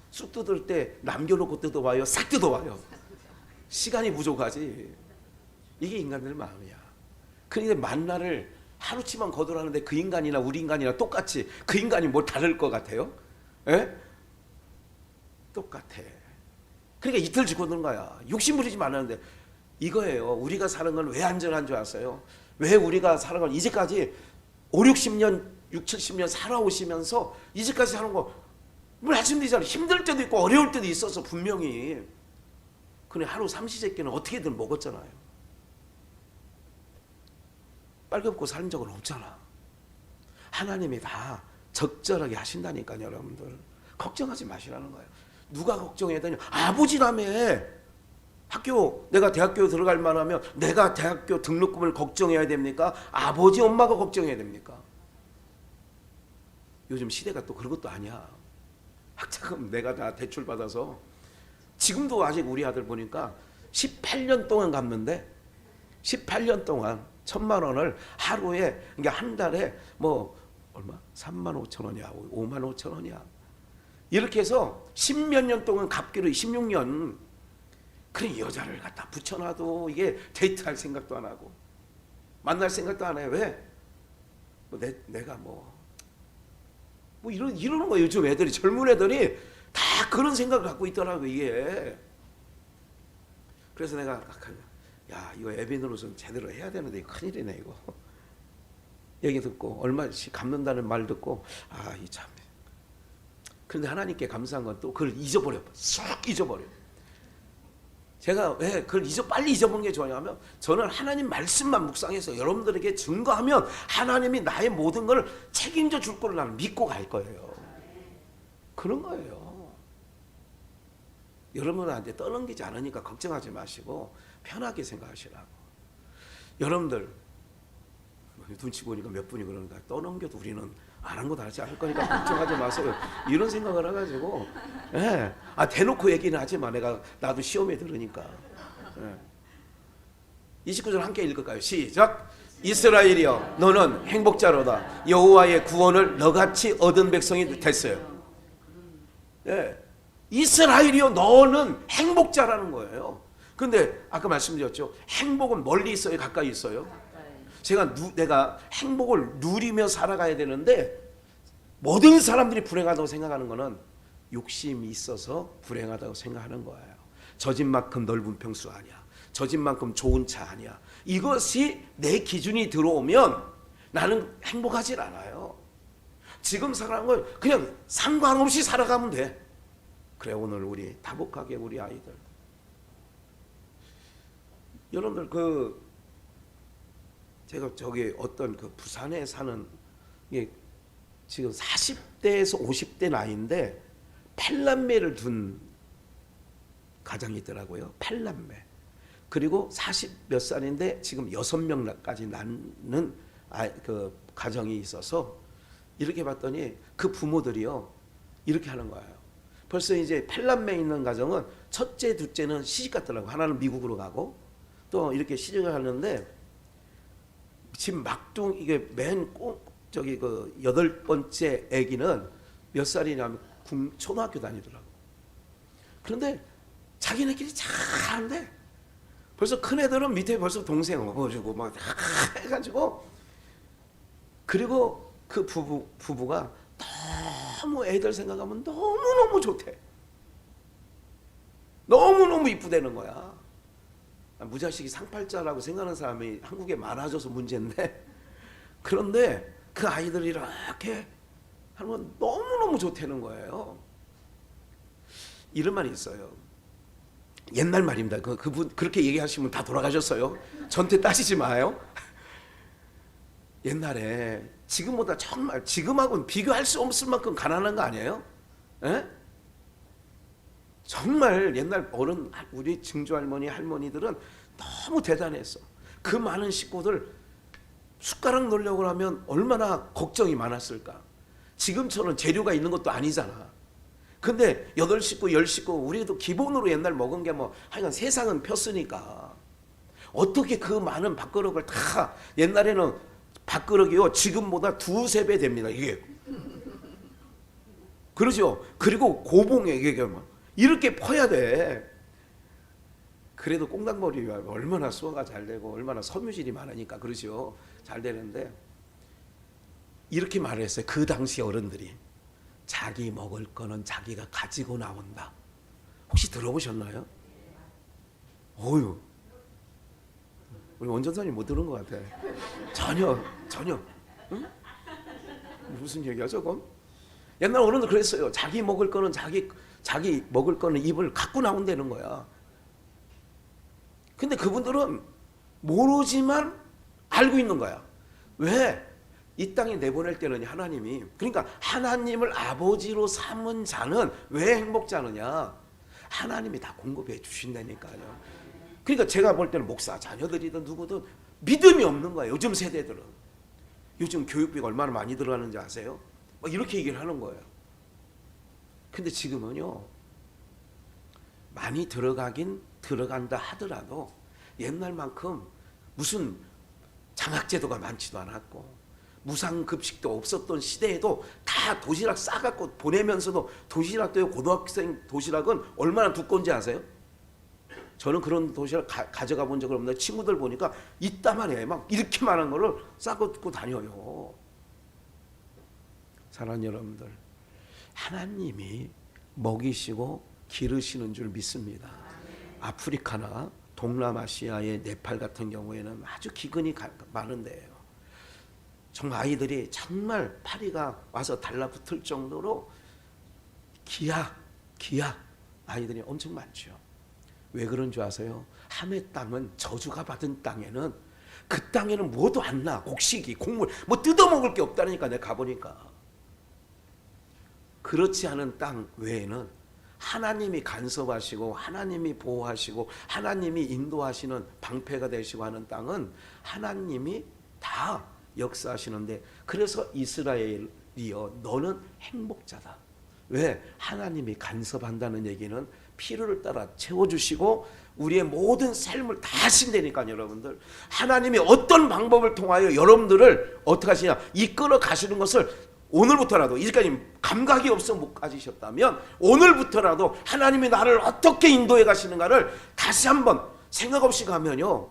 쑥 뜯을 때 남겨놓고 뜯어와요? 싹 뜯어와요? 시간이 부족하지. 이게 인간들 마음이야. 그런데 만나를 하루치만 거두라는데 그 인간이나 우리 인간이나 똑같이 그 인간이 뭐 다를 것 같아요? 에? 똑같아. 그러니까 이틀 죽어드는 거야. 욕심 부리지 말라는데 이거예요. 우리가 사는 건 왜 안전한 줄 아세요? 왜 우리가 사는 건 이제까지 5, 60년, 6, 70년 살아오시면서 이제까지 사는 거 말씀드리잖아요. 힘들 때도 있고 어려울 때도 있어서 분명히. 근데 하루 삼시세끼는 어떻게든 먹었잖아요. 빨갛고 살은 적은 없잖아. 하나님이 다 적절하게 하신다니까요, 여러분들. 걱정하지 마시라는 거예요. 누가 걱정해야 되냐? 아버지라며. 내가 대학교 들어갈 만하면 내가 대학교 등록금을 걱정해야 됩니까? 아버지, 엄마가 걱정해야 됩니까? 요즘 시대가 또 그런 것도 아니야. 학자금 내가 다 대출받아서 지금도 아직 우리 아들 보니까 18년 동안 갚는데 18년 동안 1,000만 원을 하루에, 그러니까 한 달에 뭐 얼마? 3만 5천 원이야, 5만 5천 원이야. 이렇게 해서 10몇 년 동안 갚기로 16년. 그래 여자를 갖다 붙여놔도 이게 데이트할 생각도 안 하고 만날 생각도 안 해. 왜? 내가 이러는 거예요. 요즘 애들이, 젊은 애들이 다 그런 생각을 갖고 있더라고 이게. 그래서 내가 야 이거 애비노릇은 제대로 해야 되는데 큰일이네 이거. 얘기 듣고 얼마씩 갚는다는 말 듣고 이 참. 그런데 하나님께 감사한 건 또 그걸 잊어버려. 쏙 잊어버려. 제가 왜 그걸 빨리 잊어버리는 게 좋아하냐면 저는 하나님 말씀만 묵상해서 여러분들에게 증거하면 하나님이 나의 모든 걸 책임져 줄 걸 나는 믿고 갈 거예요. 그런 거예요. 여러분한테 떠넘기지 않으니까 걱정하지 마시고 편하게 생각하시라고. 여러분들 눈치 보니까 몇 분이 그러니까 떠넘겨도 우리는 안 한 거 다르지 않을 거니까 걱정하지 마세요. 이런 생각을 해가지고 대놓고 얘기는 하지 마. 나도 시험에 들으니까. 29절 함께 읽을까요? 시작. 이스라엘이여 너는 행복자로다. 여호와의 구원을 너같이 얻은 백성이 됐어요. 이스라엘이여 너는 행복자라는 거예요. 근데 아까 말씀드렸죠. 행복은 멀리 있어요? 가까이 있어요? 내가 행복을 누리며 살아가야 되는데 모든 사람들이 불행하다고 생각하는 거는 욕심이 있어서 불행하다고 생각하는 거예요. 저 집만큼 넓은 평수 아니야. 저 집만큼 좋은 차 아니야. 이것이 내 기준이 들어오면 나는 행복하지 않아요. 지금 살아가는 걸 그냥 상관없이 살아가면 돼. 그래 오늘 우리 다복하게 우리 아이들. 여러분들 제가 어떤 부산에 사는 게 지금 40대에서 50대 나이인데 8남매를 둔 가정이 있더라고요. 8남매. 그리고 40 몇 살인데 지금 6명까지 낳는 가정이 있어서 이렇게 봤더니 그 부모들이요. 이렇게 하는 거예요. 벌써 이제 8남매 있는 가정은 첫째, 둘째는 시집 갔더라고. 하나는 미국으로 가고 또 이렇게 시집을 하는데 지금 이게 여덟 번째 아기는 몇 살이냐면 초등학교 다니더라고. 그런데 자기네끼리 잘하는데 벌써 큰 애들은 밑에 벌써 동생 업어주고 막 해가지고 그리고 그 부부가 너무 애들 생각하면 너무너무 좋대. 너무너무 이쁘다는 거야. 무자식이 상팔자라고 생각하는 사람이 한국에 많아져서 문제인데 그런데 그 아이들이 이렇게 하면 너무너무 좋다는 거예요. 이런 말이 있어요. 옛날 말입니다. 그분 그렇게 얘기하시면 다 돌아가셨어요. 전태 따지지 마요. 옛날에 지금보다 정말 지금하고는 비교할 수 없을 만큼 가난한 거 아니에요? 에? 정말 옛날 우리 증조 할머니 할머니들은 너무 대단했어. 그 많은 식구들 숟가락 놓으려고 하면 얼마나 걱정이 많았을까. 지금처럼 재료가 있는 것도 아니잖아. 근데 8식구 10식구 우리도 기본으로 옛날 먹은 게 하여간 세상은 폈으니까 어떻게 그 많은 밥그릇을 다 옛날에는 밥그릇이요 지금보다 2~3배 됩니다. 이게 그러죠. 그리고 고봉에게 이렇게 퍼야 돼. 그래도 꽁당머리가 얼마나 수화가 잘 되고 얼마나 섬유질이 많으니까 그러죠. 잘 되는데 이렇게 말했어요. 그 당시 어른들이 자기 먹을 거는 자기가 가지고 나온다. 혹시 들어보셨나요? 어휴, 우리 원전사님 못 들은 것 같아. 전혀. 응? 무슨 얘기야 저건? 옛날 어른들 그랬어요. 자기 먹을 거는 자기 먹을 거는 입을 갖고 나온다는 거야. 근데 그분들은 모르지만 알고 있는 거야. 왜? 이 땅에 내보낼 때는 하나님이, 그러니까 하나님을 아버지로 삼은 자는 왜 행복자느냐? 하나님이 다 공급해 주신다니까요. 그러니까 제가 볼 때는 목사 자녀들이든 누구든 믿음이 없는 거예요. 요즘 세대들은. 요즘 교육비가 얼마나 많이 들어가는지 아세요? 막 이렇게 얘기를 하는 거예요. 근데 지금은요, 많이 들어가긴 들어간다 하더라도 옛날만큼 무슨 장학제도가 많지도 않았고 무상급식도 없었던 시대에도 다 도시락 싸갖고 보내면서도 도시락도요, 고등학생 도시락은 얼마나 두꺼운지 아세요? 저는 그런 도시락 가져가 본 적은 없는데 친구들 보니까 이따만 해. 막 이렇게 많은 거를 싸고 다녀요. 사랑하는 여러분들, 하나님이 먹이시고 기르시는 줄 믿습니다. 아프리카나 동남아시아의 네팔 같은 경우에는 아주 기근이 많은데요. 정말 아이들이 정말 파리가 와서 달라붙을 정도로 기약 아이들이 엄청 많죠. 왜 그런 줄 아세요? 함의 땅은 저주가 받은 땅에는 그 땅에는 뭐도 안 나. 곡식이 곡물 뭐 뜯어먹을 게 없다니까. 내가 가보니까. 그렇지 않은 땅 외에는 하나님이 간섭하시고 하나님이 보호하시고 하나님이 인도하시는 방패가 되시고 하는 땅은 하나님이 다 역사하시는데, 그래서 이스라엘이여 너는 행복자다. 왜? 하나님이 간섭한다는 얘기는 필요를 따라 채워주시고 우리의 모든 삶을 다 하신다니까요. 여러분들, 하나님이 어떤 방법을 통하여 여러분들을 어떻게 하시냐, 이끌어 가시는 것을 오늘부터라도, 이제까지 감각이 없어 못 가지셨다면 오늘부터라도 하나님이 나를 어떻게 인도해 가시는가를 다시 한번 생각 없이 가면요,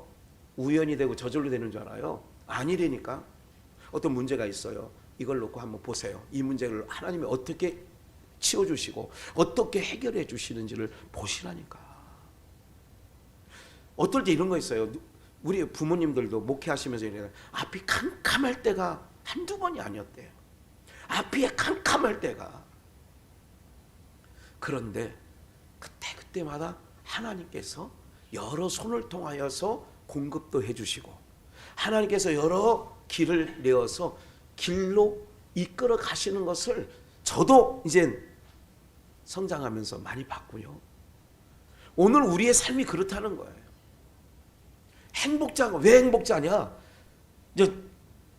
우연이 되고 저절로 되는 줄 알아요. 아니라니까. 어떤 문제가 있어요. 이걸 놓고 한번 보세요. 이 문제를 하나님이 어떻게 치워주시고 어떻게 해결해 주시는지를 보시라니까. 어떨 때 이런 거 있어요. 우리 부모님들도 목회하시면서 이래요. 앞이 캄캄할 때가 한두 번이 아니었대요. 앞이 캄캄할 때가. 그런데 그때마다 하나님께서 여러 손을 통하여서 공급도 해주시고 하나님께서 여러 길을 내어서 길로 이끌어 가시는 것을 저도 이제 성장하면서 많이 봤고요. 오늘 우리의 삶이 그렇다는 거예요. 행복자가 왜 행복자냐? 이제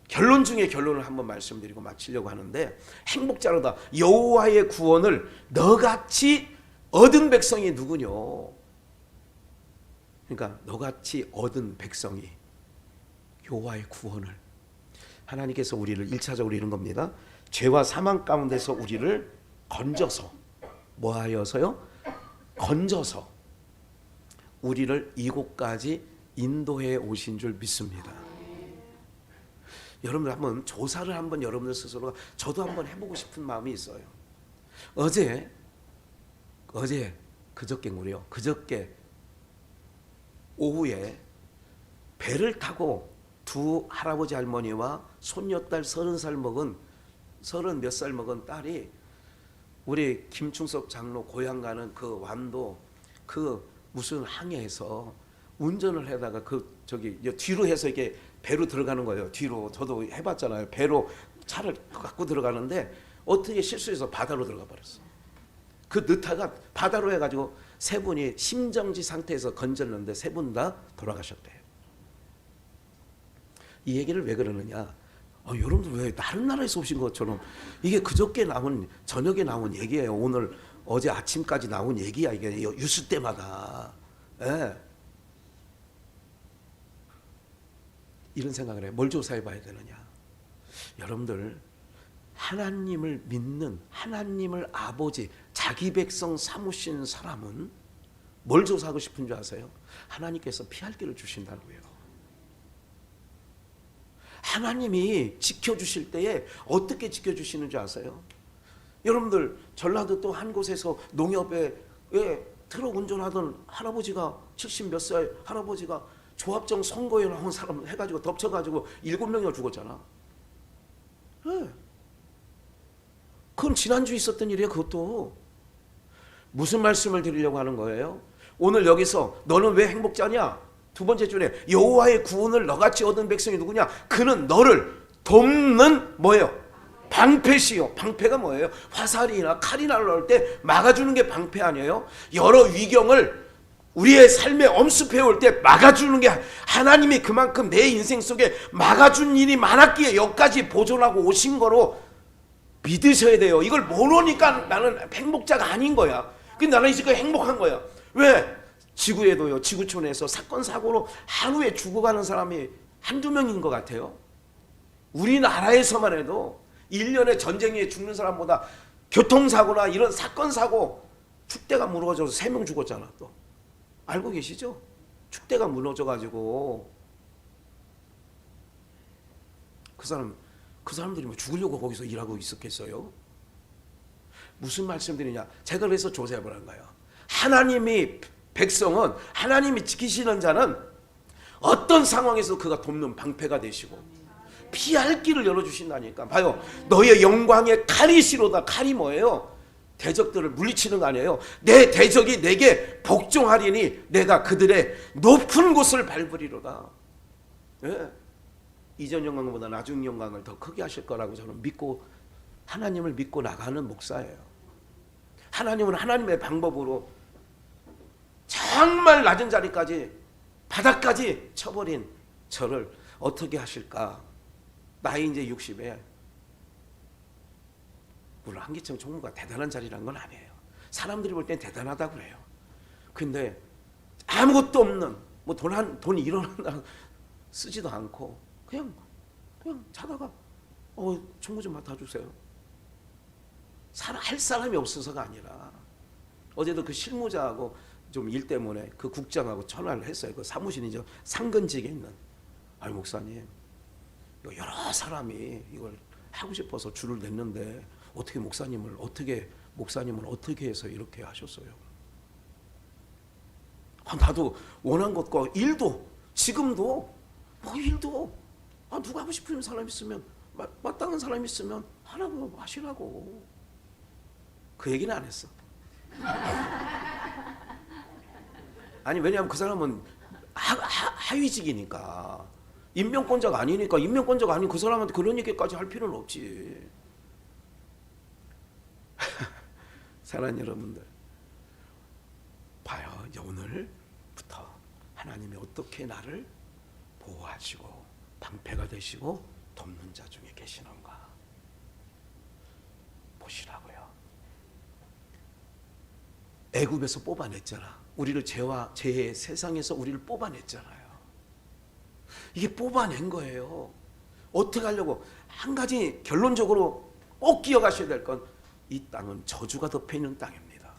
결론 중에 결론을 한번 말씀드리고 마치려고 하는데, 행복자로다 여호와의 구원을 너같이 얻은 백성이 누구뇨? 그러니까 너같이 얻은 백성이 여호와의 구원을, 하나님께서 우리를 1차적으로 이런 겁니다. 죄와 사망 가운데서 우리를 건져서, 뭐하여서요? 건져서 우리를 이곳까지 인도해 오신 줄 믿습니다. 여러분들 한번 조사를 한번 여러분들 스스로, 저도 한번 해보고 싶은 마음이 있어요. 그저께 오후에 배를 타고 두 할아버지 할머니와 손녀딸 30살 먹은 30몇 살 먹은 딸이 우리 김충섭 장로 고향 가는 그 완도 그 무슨 항해에서 운전을 하다가 그 저기 뒤로 해서 이렇게 배로 들어가는 거예요. 뒤로. 저도 해봤잖아요. 배로 차를 갖고 들어가는데 어떻게 실수해서 바다로 들어가 버렸어. 그 느타가 바다로 해가지고 세 분이 심정지 상태에서 건졌는데 세 분 다 돌아가셨대요. 이 얘기를 왜 그러느냐? 여러분들 왜 다른 나라에서 오신 것처럼, 이게 그저께 나온, 저녁에 나온 얘기예요. 오늘 어제 아침까지 나온 얘기야. 이게 뉴스 때마다. 예. 이런 생각을 해요. 뭘 조사해 봐야 되느냐? 여러분들 하나님을 믿는, 하나님을 아버지, 자기 백성 삼으신 사람은 뭘 조사하고 싶은 줄 아세요? 하나님께서 피할 길을 주신다고요. 하나님이 지켜주실 때에 어떻게 지켜주시는 줄 아세요? 여러분들 전라도 또 한 곳에서 농협에 트럭 운전하던 할아버지가 70 몇 살 할아버지가 조합정 선거에 나온 사람 해가지고 덮쳐가지고 7명이나 죽었잖아. 네. 그건 지난주 있었던 일이에요. 그것도. 무슨 말씀을 드리려고 하는 거예요? 오늘 여기서 너는 왜 행복자냐? 두 번째 줄에 여호와의 구원을 너같이 얻은 백성이 누구냐? 그는 너를 돕는 뭐예요? 방패시요. 방패가 뭐예요? 화살이나 칼이나 나올 때 막아주는 게 방패 아니에요? 여러 위경을 우리의 삶에 엄습해 올 때 막아주는 게 하나님이 그만큼 내 인생 속에 막아준 일이 많았기에 여기까지 보존하고 오신 거로 믿으셔야 돼요. 이걸 모르니까 나는 행복자가 아닌 거야. 근데 나는 지금 행복한 거야. 왜? 지구에도요, 지구촌에서 사건 사고로 하루에 죽어가는 사람이 한두 명인 것 같아요. 우리나라에서만 해도 1년에 전쟁에 죽는 사람보다 교통사고나 이런 사건 사고 축대가 무너져서 3명 죽었잖아. 또 알고 계시죠? 축대가 무너져가지고 그 사람들이 뭐 죽으려고 거기서 일하고 있었겠어요? 무슨 말씀드리냐? 제가 그래서 조셉을 한 거예요. 하나님이 백성은, 하나님이 지키시는 자는 어떤 상황에서 그가 돕는 방패가 되시고 피할 길을 열어주신다니까. 봐요. 너의 영광의 칼이시로다. 칼이 뭐예요? 대적들을 물리치는 거 아니에요. 내 대적이 내게 복종하리니 내가 그들의 높은 곳을 밟으리로다. 네. 이전 영광보다 나중 영광을 더 크게 하실 거라고 저는 믿고, 하나님을 믿고 나가는 목사예요. 하나님은 하나님의 방법으로 정말 낮은 자리까지, 바닥까지 쳐버린 저를 어떻게 하실까? 나이 이제 60에 물론 한기총 총무가 대단한 자리란 건 아니에요. 사람들이 볼 땐 대단하다고 그래요. 근데 아무것도 없는, 뭐 돈 1원 하나 쓰지도 않고 그냥 자다가 총무 좀 맡아주세요. 할 사람이 없어서가 아니라 어제도 그 실무자하고 좀 일 때문에 그 국장하고 전화를 했어요. 그 사무실이 상근직에 있는. 아니 목사님, 여러 사람이 이걸 하고 싶어서 줄을 냈는데 어떻게 목사님을 어떻게 해서 이렇게 하셨어요? 나도 원한 것과 일도 지금도 일도 누가 하고 싶은 사람 있으면 마땅한 사람 있으면 하라고 하시라고. 그 얘기는 안 했어. 아니 왜냐하면 그 사람은 하위직이니까, 임명권자가 아니니까. 임명권자가 아닌 그 사람한테 그런 얘기까지 할 필요는 없지. 사랑하는 여러분들, 봐요. 오늘부터 하나님이 어떻게 나를 보호하시고 방패가 되시고 돕는 자 중에 계시는가 보시라고요. 애굽에서 뽑아냈잖아. 우리를 죄의 세상에서 우리를 뽑아냈잖아요. 이게 뽑아낸 거예요. 어떻게 하려고? 한 가지 결론적으로 꼭 기억하셔야 될 건, 이 땅은 저주가 덮여있는 땅입니다.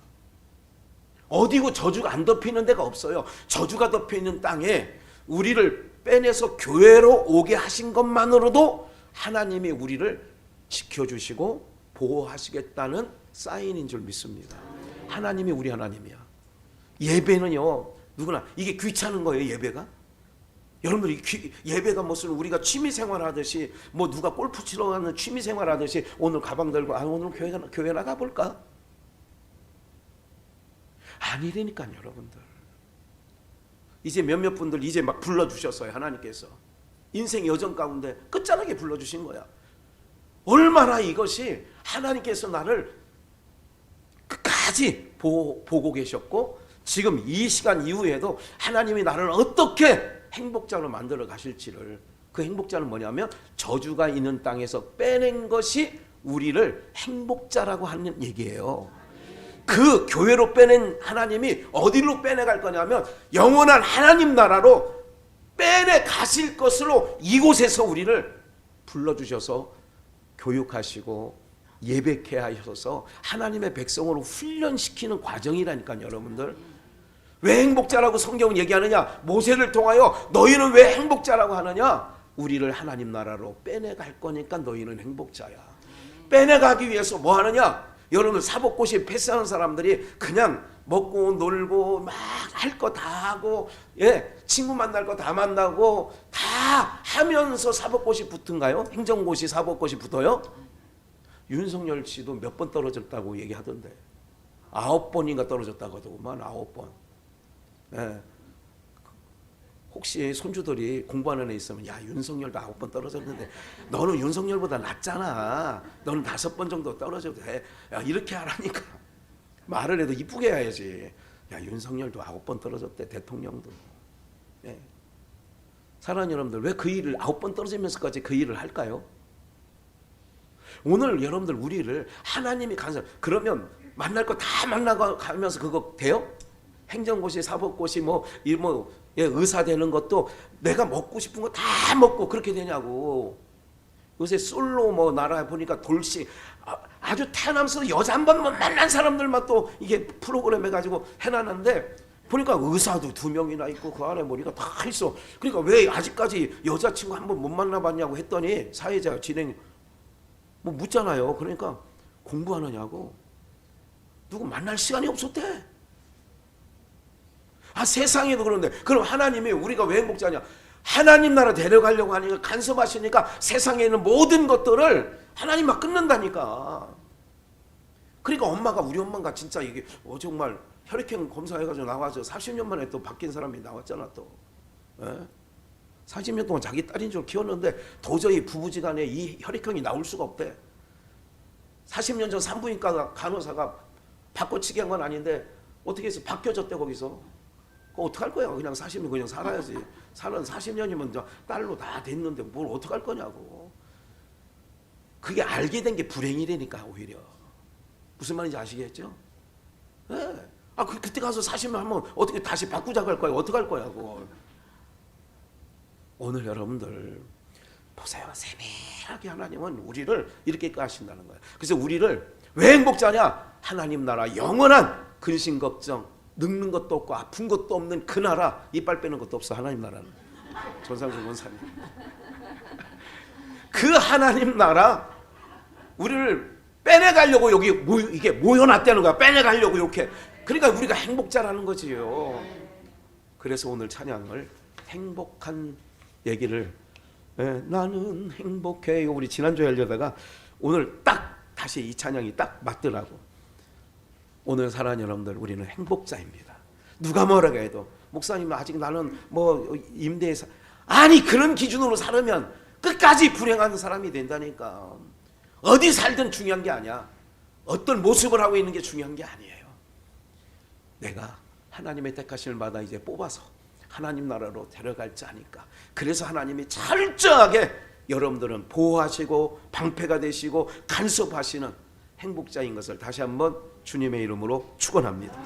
어디고 저주가 안 덮이는 데가 없어요. 저주가 덮여있는 땅에 우리를 빼내서 교회로 오게 하신 것만으로도 하나님이 우리를 지켜주시고 보호하시겠다는 사인인 줄 믿습니다. 하나님이 우리 하나님이야. 예배는요, 누구나 이게 귀찮은 거예요. 예배가 여러분들, 예배가 무슨 우리가 취미생활 하듯이, 뭐 누가 골프 치러 가는 취미생활 하듯이 오늘 가방 들고 오늘 교회 나가볼까? 아니라니까요. 여러분들, 이제 몇몇 분들 이제 막 불러주셨어요. 하나님께서 인생 여정 가운데 끝자락에 불러주신 거야. 얼마나 이것이 하나님께서 나를 끝까지 보고 계셨고, 지금 이 시간 이후에도 하나님이 나를 어떻게 행복자로 만들어 가실지를, 그 행복자는 뭐냐면 저주가 있는 땅에서 빼낸 것이 우리를 행복자라고 하는 얘기예요. 그 교회로 빼낸 하나님이 어디로 빼내갈 거냐면 영원한 하나님 나라로 빼내 가실 것으로 이곳에서 우리를 불러주셔서 교육하시고 예배케 하셔서 하나님의 백성으로 훈련시키는 과정이라니까요. 여러분들 왜 행복자라고 성경은 얘기하느냐? 모세를 통하여 너희는 왜 행복자라고 하느냐? 우리를 하나님 나라로 빼내갈 거니까 너희는 행복자야. 빼내가기 위해서 뭐 하느냐? 여러분 사법고시 패스하는 사람들이 그냥 먹고 놀고 막 할 거 다 하고 친구 만날 거 다 만나고 다 하면서 사법고시 붙은가요? 행정고시 사법고시 붙어요? 윤석열 씨도 몇 번 떨어졌다고 얘기하던데 9번인가 떨어졌다고 하더구만. 9번. 혹시 손주들이 공부하는 애 있으면 야 윤석열도 9번 떨어졌는데 너는 윤석열보다 낫잖아. 너는 5번 정도 떨어져도 돼. 야 이렇게 하라니까. 말을 해도 이쁘게 해야지. 야 윤석열도 9번 떨어졌대. 대통령도. 사랑하는 여러분들 왜 그 일을 9번 떨어지면서까지 그 일을 할까요? 오늘 여러분들 우리를 하나님이 간섭 그러면 만날 거 다 만나고 가면서 그거 돼요? 행정고시 사법고시 의사 되는 것도 내가 먹고 싶은 거 다 먹고 그렇게 되냐고. 요새 솔로 나라 보니까 돌씨 아주 태어나면서 여자 한 번만 만난 사람들만 또 이게 프로그램 해가지고 해놨는데 보니까 의사도 2명이나 있고 그 안에 머리가 다 있어. 그러니까 왜 아직까지 여자친구 한 번 못 만나봤냐고 했더니 사회자 진행 묻잖아요. 그러니까 공부하느냐고. 누구 만날 시간이 없었대. 세상에도 그런데 그럼 하나님이 우리가 왜 행복자냐? 하나님 나라 데려가려고 하니까 간섭하시니까 세상에 있는 모든 것들을 하나님 막 끊는다니까. 그러니까 우리 엄마가 진짜 이게 정말 혈액형 검사해가지고 나와서 40년 만에 또 바뀐 사람이 나왔잖아 또. 40년 동안 자기 딸인 줄 키웠는데 도저히 부부지간에 이 혈액형이 나올 수가 없대. 40년 전 산부인과 간호사가 바꿔치기 한 건 아닌데 어떻게 해서 바뀌어졌대 거기서. 어떡할 거야? 그냥 40년 그냥 살아야지. 40년이면 딸로 다 됐는데 뭘 어떡할 거냐고. 그게 알게 된 게 불행이라니까 오히려. 무슨 말인지 아시겠죠? 그때 가서 40년 하면 어떻게 다시 바꾸자고 할 거야? 어떡할 거냐고. 오늘 여러분들 보세요. 세밀하게 하나님은 우리를 이렇게 하신다는 거예요. 그래서 우리를 왜 행복자냐? 하나님 나라 영원한 근심 걱정 늙는 것도 없고 아픈 것도 없는 그 나라. 이빨 빼는 것도 없어. 하나님 나라는. 전상준 원사님. 그 하나님 나라 우리를 빼내가려고 여기 이게 모여놨다는 거야. 빼내가려고 이렇게. 그러니까 우리가 행복자라는 거지요. 그래서 오늘 찬양을 행복한 얘기를 나는 행복해요. 우리 지난주에 하려다가 오늘 딱 다시 이 찬양이 딱 맞더라고. 오늘 사랑하는 여러분들 우리는 행복자입니다. 누가 뭐라고 해도 목사님 아직 나는 임대에서 아니 그런 기준으로 살으면 끝까지 불행한 사람이 된다니까. 어디 살든 중요한 게 아니야. 어떤 모습을 하고 있는 게 중요한 게 아니에요. 내가 하나님의 택하심을 받아 이제 뽑아서 하나님 나라로 데려갈 자니까. 그래서 하나님이 철저하게 여러분들은 보호하시고 방패가 되시고 간섭하시는 행복자인 것을 다시 한번 주님의 이름으로 축원합니다.